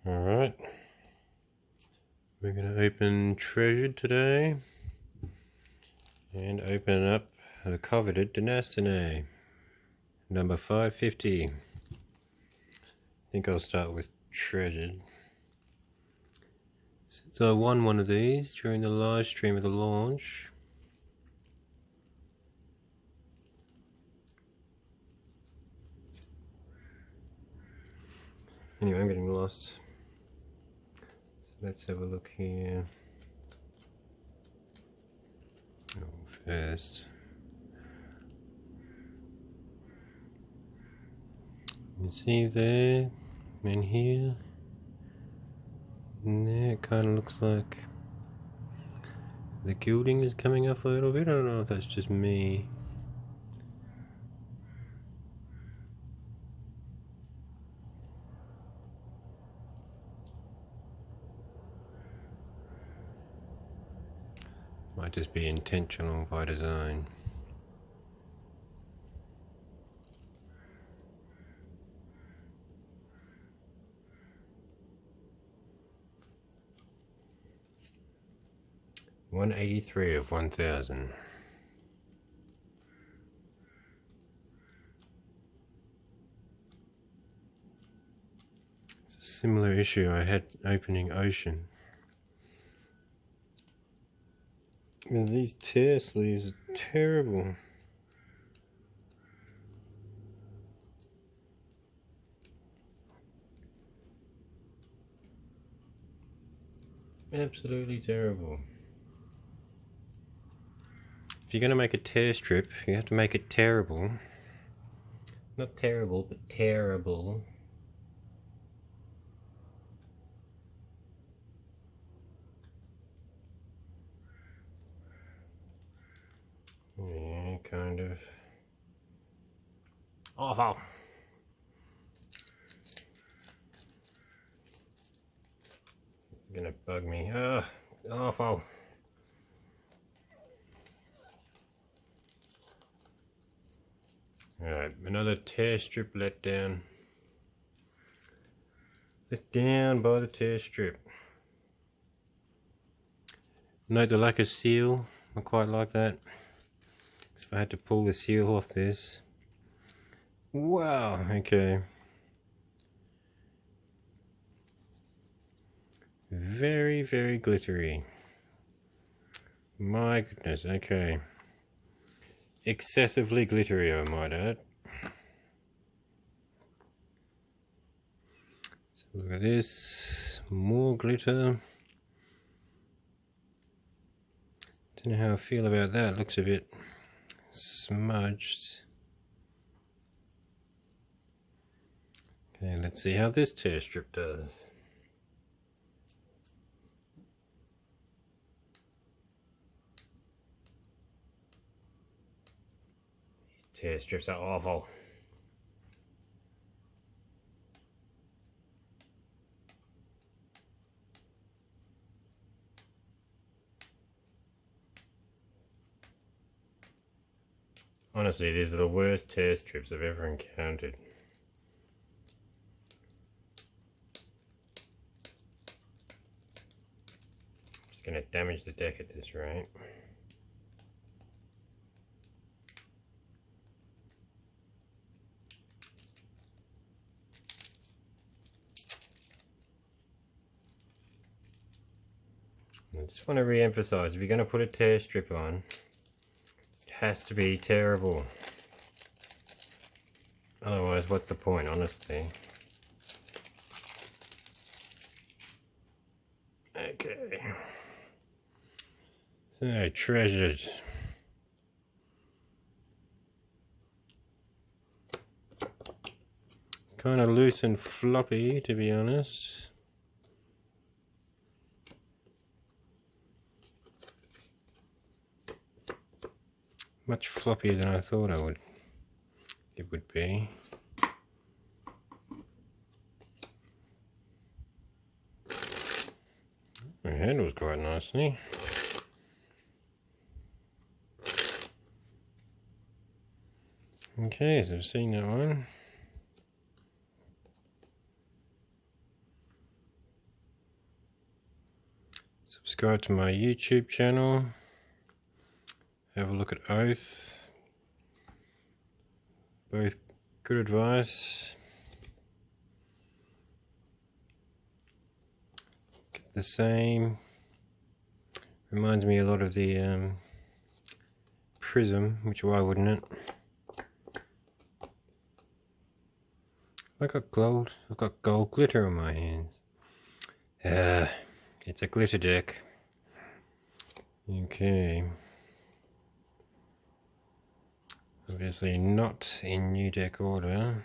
Alright, we're going to open Treasured today and open up the coveted Dynastinae, number 550. I think I'll start with Treasured. Since I won one of these during the live stream of the launch, anyway, I'm getting lost. So let's have a look here. First, you see there, and here, and there, it kind of looks like the gilding is coming off a little bit. I don't know if that's just me. Might just be intentional by design. $183 of 1,000. It's a similar issue I had opening Ocean. These tear sleeves are terrible. Absolutely terrible. If you're going to make a tear strip, you have to make it terrible. Not terrible, but terrible. Yeah, kind of. Awful. It's gonna bug me. Ugh, awful. Alright, another tear strip let down. Let down by the tear strip. Note the lack of seal. I quite like that. If I had to pull the seal off this. Wow, okay. Very, very glittery. My goodness, okay. Excessively glittery, I might add. So look at this. More glitter. Don't know how I feel about that. Looks a bit smudged. Okay, let's see how this tear strip does. These tear strips are awful. Honestly, these are the worst tear strips I've ever encountered. Just gonna damage the deck at this rate. I just want to re-emphasize, if you're going to put a tear strip on, it has to be terrible. Otherwise, what's the point, honestly? Okay. So, Treasured. It's kind of loose and floppy, to be honest. Much floppier than I thought it would be. The handle's quite nicely. Okay, so I've seen that one. subscribe to my YouTube channel. Have a look at Oath. Both good advice. Get the same. Reminds me a lot of the Prism, which why wouldn't it? I've got gold glitter on my hands. It's a glitter deck. Okay. Obviously not in new deck order.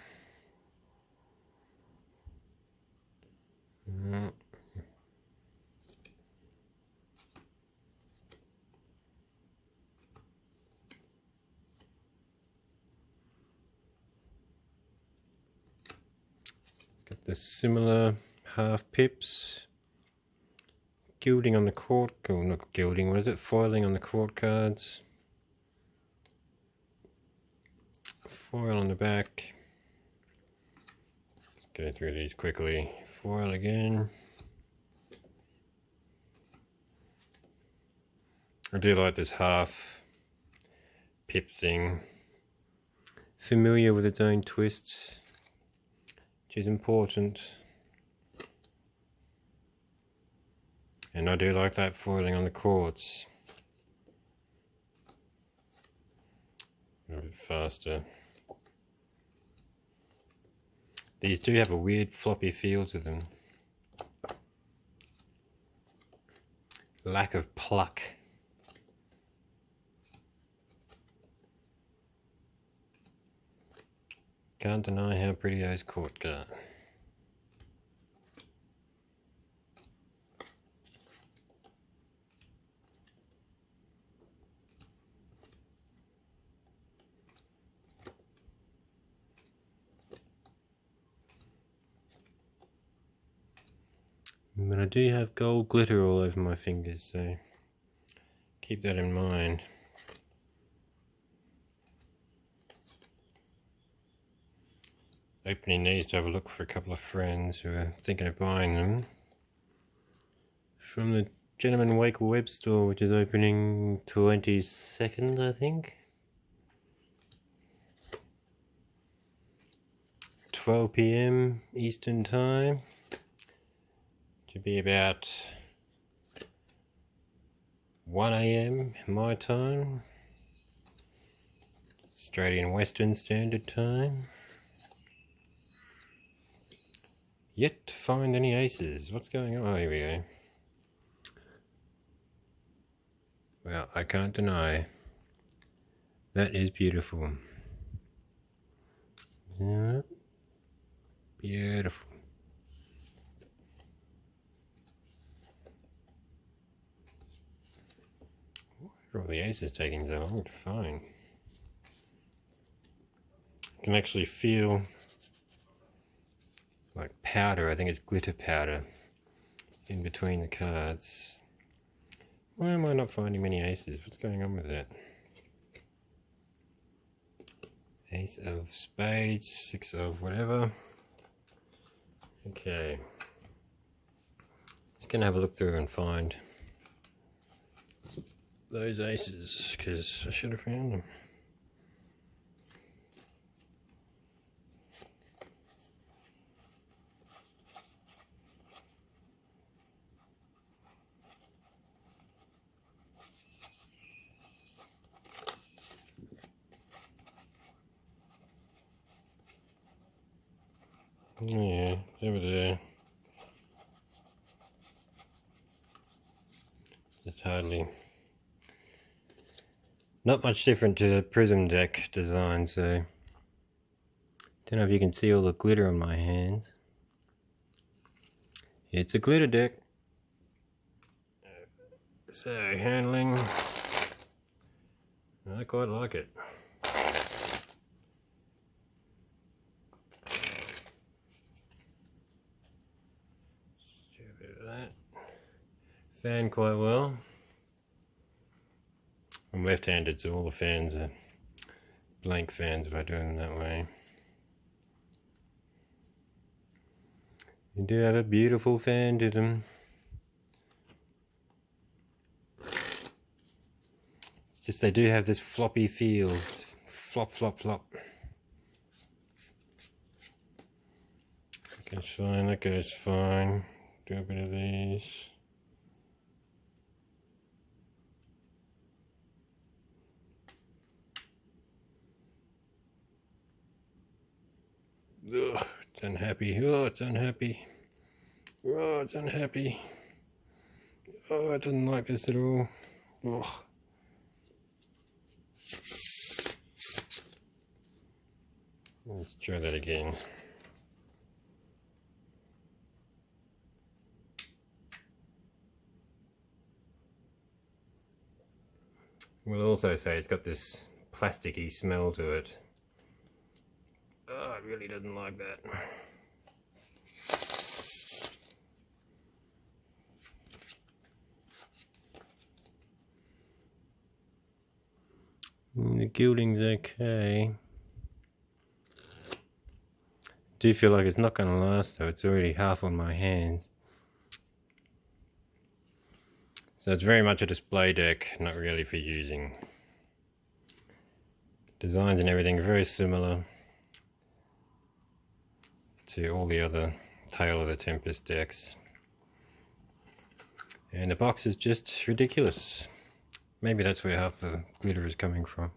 No. It's got the similar half pips. Gilding on the court, oh, not gilding, what is it? Foiling on the court cards. Foil on the back. Let's go through these quickly. Foil again. I do like this half pip thing. Familiar with its own twists, which is important. And I do like that foiling on the quartz. A bit faster. These do have a weird floppy feel to them. Lack of pluck. Can't deny how pretty those court are. But I do have gold glitter all over my fingers, so keep that in mind. Opening these to have a look for a couple of friends who are thinking of buying them. From the TGW Webstore, which is opening 22nd, I think. 12 PM Eastern Time. To be about 1 AM my time, Australian Western Standard Time. Yet to find any aces. What's going on? Oh, here we go. Well, I can't deny that is beautiful. Isn't it? Beautiful. All the aces taking so long to find. You can actually feel like powder, I think it's glitter powder, in between the cards. Why am I not finding many aces? What's going on with that? Ace of spades, 6 of whatever. Okay. Just gonna have a look through and find those aces, because I should have found them. Yeah, over there. It's hardly. Not much different to the Prism deck design, so don't know if you can see all the glitter on my hands. It's a glitter deck. So handling, I quite like it. Do a bit of that. Fan quite well. I'm left-handed, so all the fans are blank fans if I do them that way. You do have a beautiful fan to them. Just they do have this floppy feel. Flop, flop, flop. That goes fine, that goes fine. Do a bit of these. Ugh, it's unhappy. Oh, it's unhappy. Oh, it's unhappy. Oh, I didn't like this at all. Oh. Let's try that again. We'll also say it's got this plasticky smell to it. Oh, I really didn't like that. The gilding's okay. Do feel like it's not going to last though. It's already half on my hands. So it's very much a display deck, not really for using. Designs and everything very similar to all the other Tale of the Tempest decks. And the box is just ridiculous. Maybe that's where half the glitter is coming from.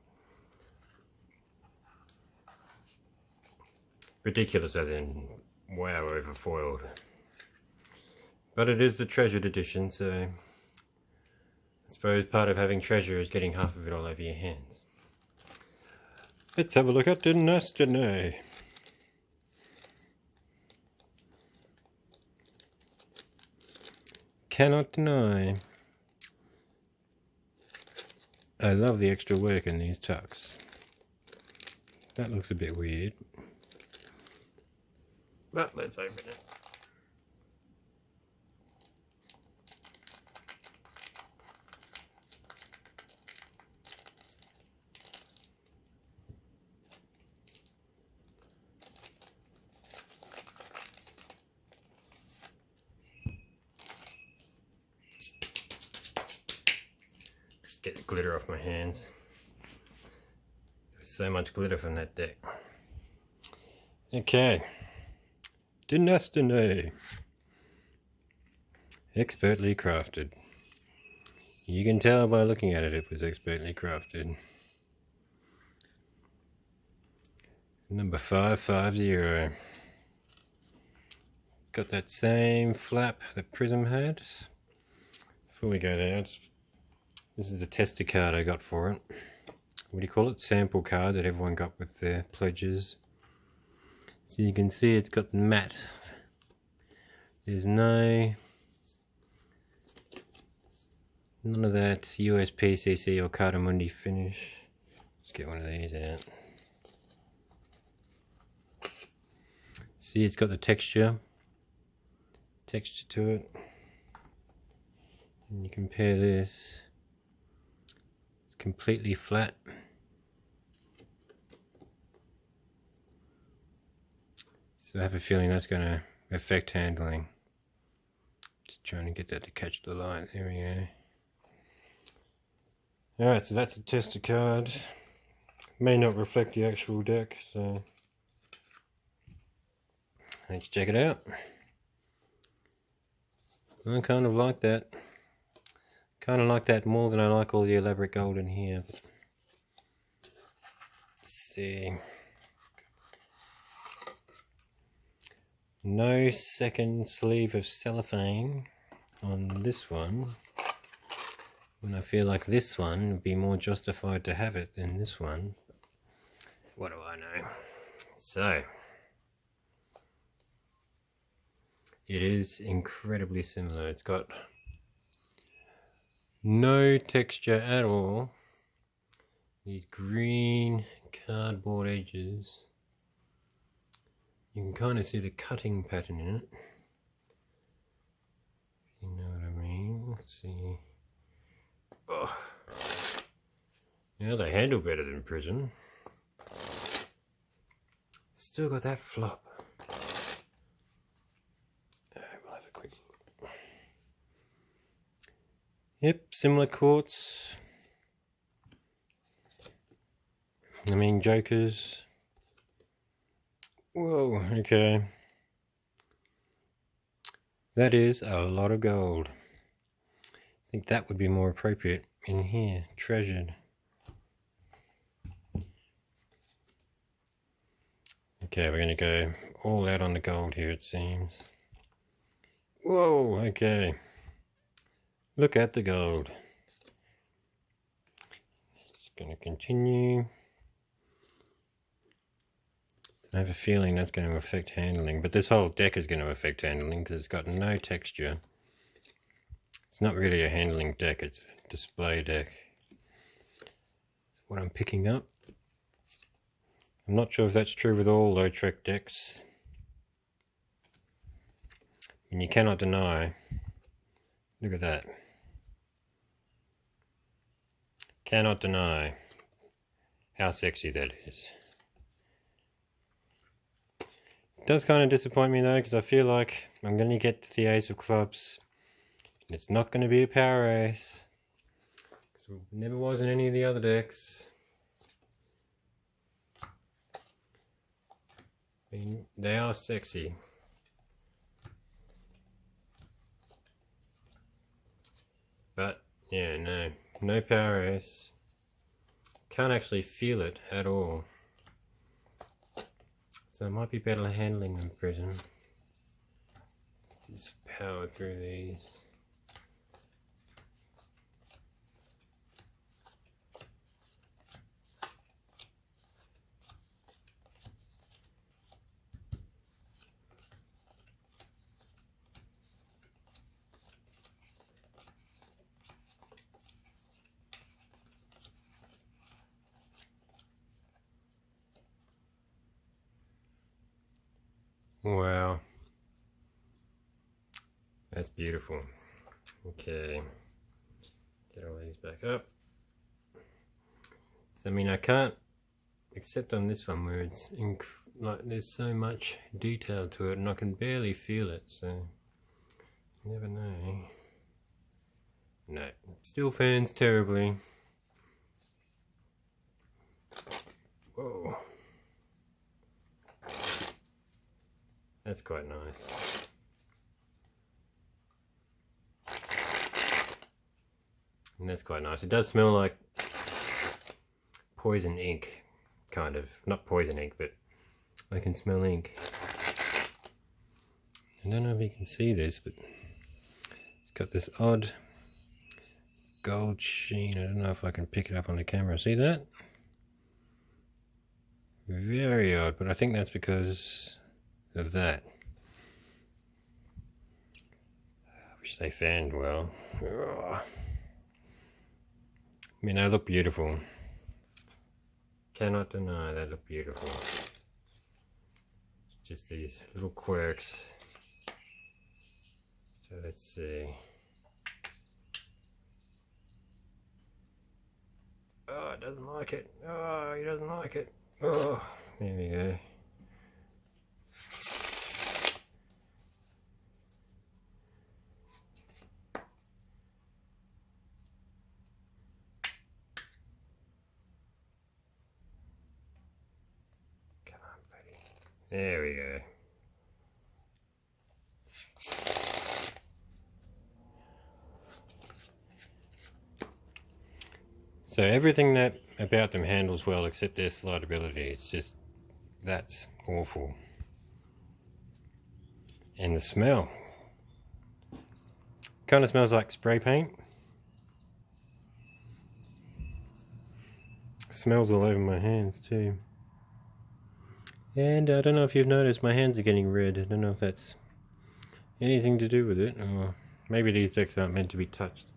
Ridiculous as in, wow, overfoiled. But it is the treasured edition, so I suppose part of having treasure is getting half of it all over your hands. Let's have a look at Dynastinae. Cannot deny. I love the extra work in these tucks. That looks a bit weird. But let's open it. Get the glitter off my hands. There's so much glitter from that deck. Okay. Dynastinae. Expertly crafted. You can tell by looking at it, it was expertly crafted. Number 550. Got that same flap that Prism had. Before we go there, this is a tester card I got for it. What do you call it? Sample card that everyone got with their pledges. So you can see it's got matte. There's none of that USPCC or Cardamundi finish. Let's get one of these out. See, it's got the texture to it. And you compare this. It's completely flat. So I have a feeling that's going to affect handling. Just trying to get that to catch the light. There we go. Alright, so that's a tester card. May not reflect the actual deck, so let's check it out. I kind of like that. Kind of like that more than I like all the elaborate gold in here. But let's see. No second sleeve of cellophane on this one, when I feel like this one would be more justified to have it than this one. What do I know? So it is incredibly similar. It's got no texture at all. These green cardboard edges. You can kind of see the cutting pattern in it. You know what I mean? Let's see. Oh. Yeah, they handle better than Prism. Still got that flop. We'll have a quick look. Yep, similar quartz. I mean, jokers. Whoa, okay. That is a lot of gold. I think that would be more appropriate in here. Treasured. Okay, we're going to go all out on the gold here, it seems. Whoa, okay. Look at the gold. It's going to continue. I have a feeling that's going to affect handling, but this whole deck is going to affect handling because it's got no texture. It's not really a handling deck, it's a display deck. That's what I'm picking up. I'm not sure if that's true with all low-trek decks. And you cannot deny, look at that. Cannot deny how sexy that is. It does kind of disappoint me though, because I feel like I'm going to get to the Ace of Clubs and it's not going to be a power ace, because it never was in any of the other decks. I mean, they are sexy. But yeah, no power ace. Can't actually feel it at all. So it might be better handling than Prism. Just power through these. Wow, that's beautiful. Okay, get all these back up. So I mean, I can't, except on this one where it's like there's so much detail to it and I can barely feel it, so you never know. No, still fans terribly. Whoa, that's quite nice. And that's quite nice. It does smell like poison ink, kind of. Not poison ink, but I can smell ink. I don't know if you can see this, but it's got this odd gold sheen. I don't know if I can pick it up on the camera. See that? Very odd, but I think that's because of that. I wish they fanned well. I mean, they look beautiful. Cannot deny they look beautiful. Just these little quirks. So let's see. Oh, it doesn't like it. Oh, he doesn't like it. Oh, there we go. Come on, buddy. There we go. So everything that about them handles well except their slidability. It's just, that's awful. And the smell. Kind of smells like spray paint. Smells all over my hands too. And I don't know if you've noticed, my hands are getting red. I don't know if that's anything to do with it, or maybe these decks aren't meant to be touched.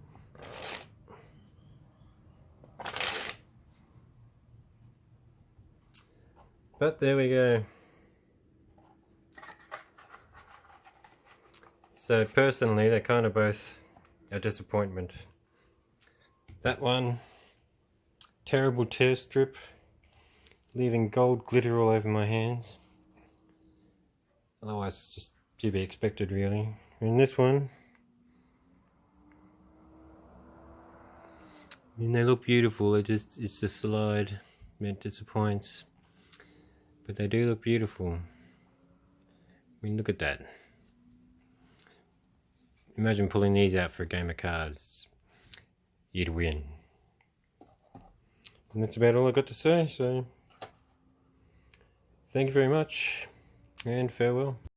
But there we go. So personally, they're kind of both a disappointment. That one, terrible tear strip, leaving gold glitter all over my hands. Otherwise, it's just to be expected, really. And this one, I mean, they look beautiful. It's the slide It disappoints. But they do look beautiful. I mean, look at that. Imagine pulling these out for a game of cards. You'd win. And that's about all I've got to say, so thank you very much, and farewell.